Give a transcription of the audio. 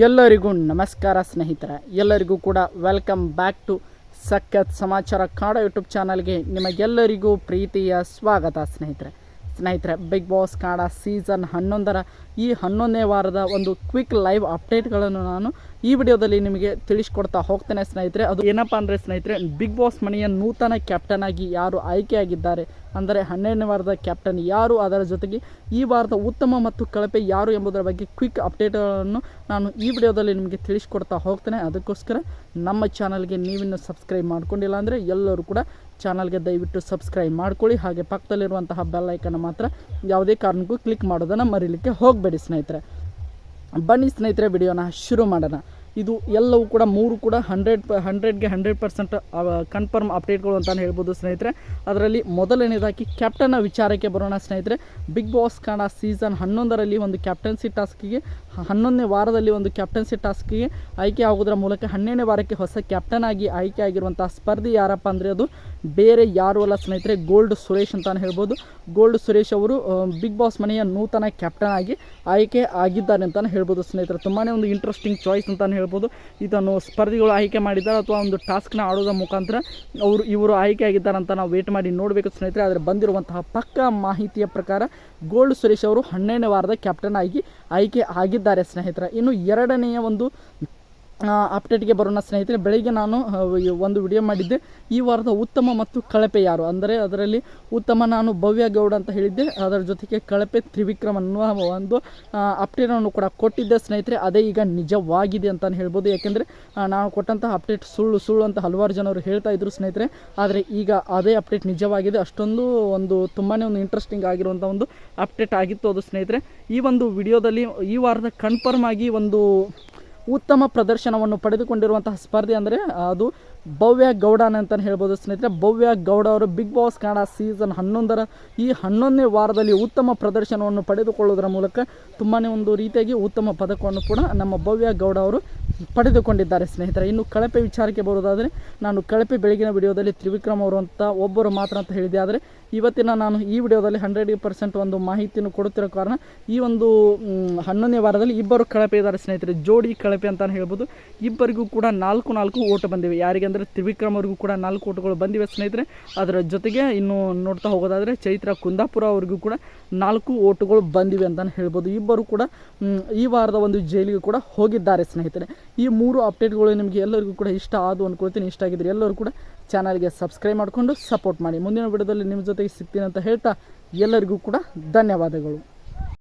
ಎಲ್ಲರಿಗೂ ನಮಸ್ಕಾರ ಸ್ನೇಹಿತರೆ, ಎಲ್ಲರಿಗೂ ಕೂಡ ವೆಲ್ಕಮ್ ಬ್ಯಾಕ್ ಟು ಸಖತ್ ಸಮಾಚಾರ ಕನ್ನಡ ಯೂಟ್ಯೂಬ್ ಚಾನಲ್ಗೆ ನಿಮಗೆಲ್ಲರಿಗೂ ಪ್ರೀತಿಯ ಸ್ವಾಗತ ಸ್ನೇಹಿತರೆ ಬಿಗ್ ಬಾಸ್ ಕನ್ನಡ ಸೀಸನ್ 11ರ ಈ 11ನೇ ವಾರದ ಒಂದು ಕ್ವಿಕ್ ಲೈವ್ ಅಪ್ಡೇಟ್ಗಳನ್ನು ನಾನು ಈ ವಿಡಿಯೋದಲ್ಲಿ ನಿಮಗೆ ತಿಳಿಸ್ಕೊಡ್ತಾ ಹೋಗ್ತೇನೆ ಸ್ನೇಹಿತರೆ. ಅದು ಏನಪ್ಪ ಅಂದರೆ ಸ್ನೇಹಿತರೆ, ಬಿಗ್ ಬಾಸ್ ಮನೆಯ ನೂತನ ಕ್ಯಾಪ್ಟನ್ ಆಗಿ ಯಾರು ಆಯ್ಕೆಯಾಗಿದ್ದಾರೆ, ಅಂದರೆ 12ನೇ ವಾರದ ಕ್ಯಾಪ್ಟನ್ ಯಾರು, ಅದರ ಜೊತೆಗೆ ಈ ವಾರದ ಉತ್ತಮ ಮತ್ತು ಕಳಪೆ ಯಾರು ಎಂಬುದರ ಬಗ್ಗೆ ಕ್ವಿಕ್ ಅಪ್ಡೇಟ್ಗಳನ್ನು ನಾನು ಈ ವಿಡಿಯೋದಲ್ಲಿ ನಿಮಗೆ ತಿಳಿಸ್ಕೊಡ್ತಾ ಹೋಗ್ತೇನೆ. ಅದಕ್ಕೋಸ್ಕರ ನಮ್ಮ ಚಾನಲ್ಗೆ ನೀವಿನ್ನು ಸಬ್ಸ್ಕ್ರೈಬ್ ಮಾಡ್ಕೊಂಡಿಲ್ಲ ಅಂದರೆ ಎಲ್ಲರೂ ಕೂಡ ಚಾನಲ್ಗೆ ದಯವಿಟ್ಟು ಸಬ್ಸ್ಕ್ರೈಬ್ ಮಾಡ್ಕೊಳ್ಳಿ. ಹಾಗೆ ಪಕ್ಕದಲ್ಲಿರುವಂತಹ ಬೆಲ್ ಐಕನ್ ಮಾತ್ರ ಯಾವುದೇ ಕಾರಣಕ್ಕೂ ಕ್ಲಿಕ್ ಮಾಡೋದನ್ನು ಮರೀಲಿಕ್ಕೆ ಹೋಗಬೇಡಿ ಸ್ನೇಹಿತರೆ. ಬನ್ನಿ ಸ್ನೇಹಿತರೆ, ವಿಡಿಯೋನ ಶುರು ಮಾಡೋಣ. ಇದು ಎಲ್ಲವೂ ಕೂಡ ಮೂರು ಕೂಡ 100ಗೆ 100% ಕನ್ಫರ್ಮ್ ಅಪ್ಡೇಟ್ಗಳು ಅಂತಲೇ ಹೇಳ್ಬೋದು ಸ್ನೇಹಿತರೆ. ಅದರಲ್ಲಿ ಮೊದಲನೇದಾಗಿ ಕ್ಯಾಪ್ಟನ್ನ ವಿಚಾರಕ್ಕೆ ಬರೋಣ ಸ್ನೇಹಿತರೆ. ಬಿಗ್ ಬಾಸ್ ಕನ್ನಡ ಸೀಸನ್ 11ರಲ್ಲಿ ಒಂದು ಕ್ಯಾಪ್ಟನ್ಸಿ ಟಾಸ್ಕಿಗೆ 11ನೇ ವಾರದಲ್ಲಿ ಒಂದು ಕ್ಯಾಪ್ಟನ್ಸಿ ಟಾಸ್ಕಿಗೆ ಆಯ್ಕೆ ಆಗೋದ್ರ ಮೂಲಕ 12ನೇ ವಾರಕ್ಕೆ ಹೊಸ ಕ್ಯಾಪ್ಟನ್ ಆಗಿ ಆಯ್ಕೆ ಆಗಿರುವಂಥ ಸ್ಪರ್ಧಿ ಯಾರಪ್ಪ ಅಂದರೆ ಅದು ಬೇರೆ ಯಾರೂ ಅಲ್ಲ ಸ್ನೇಹಿತರೆ, ಗೋಲ್ಡ್ ಸುರೇಶ್ ಅಂತಲೇ ಹೇಳ್ಬೋದು. ಗೋಲ್ಡ್ ಸುರೇಶ್ ಅವರು ಬಿಗ್ ಬಾಸ್ ಮನೆಯ ನೂತನ ಕ್ಯಾಪ್ಟನ್ ಆಗಿ ಆಯ್ಕೆ ಆಗಿದ್ದಾರೆ ಅಂತಲೇ ಹೇಳ್ಬೋದು ಸ್ನೇಹಿತರೆ. ತುಂಬಾ ಒಂದು ಇಂಟ್ರೆಸ್ಟಿಂಗ್ ಚಾಯ್ಸ್ ಅಂತಲೇ ಹೇಳ್ಬೋದು. ಇದನ್ನು ಸ್ಪರ್ಧಿಗಳು ಆಯ್ಕೆ ಮಾಡಿದ್ದಾರೆ ಅಥವಾ ಒಂದು ಟಾಸ್ಕ್ನ ಆಡೋದ್ರ ಮುಖಾಂತರ ಇವರು ಆಯ್ಕೆ ಆಗಿದ್ದಾರೆ ಅಂತ ನಾವು ವೇಟ್ ಮಾಡಿ ನೋಡಬೇಕು ಸ್ನೇಹಿತರೆ. ಆದರೆ ಬಂದಿರುವಂತಹ ಪಕ್ಕಾ ಮಾಹಿತಿಯ ಪ್ರಕಾರ ಗೋಲ್ಡ್ ಸುರೇಶ್ ಅವರು 12ನೇ ವಾರದ ಕ್ಯಾಪ್ಟನ್ ಆಗಿ ಆಯ್ಕೆ ಆಗಿದ್ದಾರೆ ಸ್ನೇಹಿತರೆ. ಇನ್ನು ಎರಡನೆಯ ಒಂದು ಅಪ್ಡೇಟ್ಗೆ ಬರೋಣ ಸ್ನೇಹಿತರೆ. ಬೆಳಿಗ್ಗೆ ನಾನು ಒಂದು ವಿಡಿಯೋ ಮಾಡಿದ್ದೆ, ಈ ವಾರದ ಉತ್ತಮ ಮತ್ತು ಕಳಪೆ ಯಾರು, ಅಂದರೆ ಅದರಲ್ಲಿ ಉತ್ತಮ ನಾನು ಭವ್ಯ ಗೌಡ ಅಂತ ಹೇಳಿದ್ದೆ, ಅದರ ಜೊತೆಗೆ ಕಳಪೆ ತ್ರಿವಿಕ್ರಮ್ ಅನ್ನುವ ಒಂದು ಅಪ್ಡೇಟನ್ನು ಕೂಡ ಕೊಟ್ಟಿದ್ದೆ ಸ್ನೇಹಿತರೆ. ಅದೇ ಈಗ ನಿಜವಾಗಿದೆ ಅಂತಲೇ ಹೇಳ್ಬೋದು. ಯಾಕೆಂದರೆ ನಾನು ಕೊಟ್ಟಂತಹ ಅಪ್ಡೇಟ್ ಸುಳ್ಳು ಅಂತ ಹಲವಾರು ಜನರು ಹೇಳ್ತಾ ಇದ್ರು ಸ್ನೇಹಿತರೆ. ಆದರೆ ಈಗ ಅದೇ ಅಪ್ಡೇಟ್ ನಿಜವಾಗಿದೆ. ಅಷ್ಟೊಂದು ಒಂದು ತುಂಬಾ ಒಂದು ಇಂಟ್ರೆಸ್ಟಿಂಗ್ ಆಗಿರುವಂಥ ಒಂದು ಅಪ್ಡೇಟ್ ಆಗಿತ್ತು ಅದು ಸ್ನೇಹಿತರೆ. ಈ ಒಂದು ವಿಡಿಯೋದಲ್ಲಿ ಈ ವಾರದ ಕನ್ಫರ್ಮ್ ಆಗಿ ಒಂದು ಉತ್ತಮ ಪ್ರದರ್ಶನವನ್ನು ಪಡೆದುಕೊಂಡಿರುವಂತಹ ಸ್ಪರ್ಧೆ ಅಂದರೆ ಅದು ಭವ್ಯ ಗೌಡನ ಅಂತಲೇ ಹೇಳ್ಬೋದು ಸ್ನೇಹಿತರೆ. ಭವ್ಯ ಗೌಡ ಅವರು ಬಿಗ್ ಬಾಸ್ ಕನ್ನಡ ಸೀಸನ್ 11ರ ಈ 11ನೇ ವಾರದಲ್ಲಿ ಉತ್ತಮ ಪ್ರದರ್ಶನವನ್ನು ಪಡೆದುಕೊಳ್ಳೋದರ ಮೂಲಕ ತುಂಬಾ ಒಂದು ರೀತಿಯಾಗಿ ಉತ್ತಮ ಪದಕವನ್ನು ಕೂಡ ನಮ್ಮ ಭವ್ಯ ಗೌಡ ಅವರು ಪಡೆದುಕೊಂಡಿದ್ದಾರೆ ಸ್ನೇಹಿತರೆ. ಇನ್ನು ಕಳಪೆ ವಿಚಾರಕ್ಕೆ ಬರೋದಾದರೆ, ನಾನು ಕಳಪೆ ಬೆಳಗಿನ ವಿಡಿಯೋದಲ್ಲಿ ತ್ರಿವಿಕ್ರಮ್ ಅವರು ಅಂತ ಒಬ್ಬರು ಮಾತ್ರ ಅಂತ ಹೇಳಿದೆ. ಆದರೆ ಇವತ್ತಿನ ನಾನು ಈ ವಿಡಿಯೋದಲ್ಲಿ 100% ಒಂದು ಮಾಹಿತಿಯನ್ನು ಕೊಡುತ್ತಿರೋ ಕಾರಣ ಈ ಒಂದು 11ನೇ ವಾರದಲ್ಲಿ ಇಬ್ಬರು ಕಳಪೆ ಇದ್ದಾರೆ ಸ್ನೇಹಿತರೆ, ಜೋಡಿ ಕಳಪೆ ಅಂತಲೇ ಹೇಳ್ಬೋದು. ಇಬ್ಬರಿಗೂ ಕೂಡ 4 ಓಟು ಬಂದಿವೆ. ಯಾರಿಗೆ ಅಂದರೆ ತ್ರಿವಿಕ್ರಮ್ ಅವ್ರಿಗೂ ಕೂಡ 4 ಓಟುಗಳು ಬಂದಿವೆ ಸ್ನೇಹಿತರೆ. ಅದರ ಜೊತೆಗೆ ಇನ್ನು ನೋಡ್ತಾ ಹೋಗೋದಾದರೆ ಚೈತ್ರ ಕುಂದಾಪುರ ಅವ್ರಿಗೂ ಕೂಡ 4 ಓಟುಗಳು ಬಂದಿವೆ ಅಂತಲೇ ಹೇಳ್ಬೋದು. ಇಬ್ಬರು ಕೂಡ ಈ ವಾರದ ಒಂದು ಜೈಲಿಗೆ ಕೂಡ ಹೋಗಿದ್ದಾರೆ ಸ್ನೇಹಿತರೆ. ಈ 3 ಅಪ್ಡೇಟ್ಗಳು ನಿಮಗೆ ಎಲ್ಲರಿಗೂ ಕೂಡ ಇಷ್ಟ ಆದವು ಅಂದ್ಕೊಳ್ತೀನಿ. ಇಷ್ಟ ಆಗಿದ್ರೆ ಎಲ್ಲರೂ ಕೂಡ ಚಾನಲ್ಗೆ ಸಬ್ಸ್ಕ್ರೈಬ್ ಮಾಡಿಕೊಂಡು ಸಪೋರ್ಟ್ ಮಾಡಿ. ಮುಂದಿನ ವಿಡಿಯೋದಲ್ಲಿ ನಿಮ್ಮ ಜೊತೆಗೆ ಸಿಗ್ತೀನಿ ಅಂತ ಹೇಳ್ತಾ ಎಲ್ಲರಿಗೂ ಕೂಡ ಧನ್ಯವಾದಗಳು.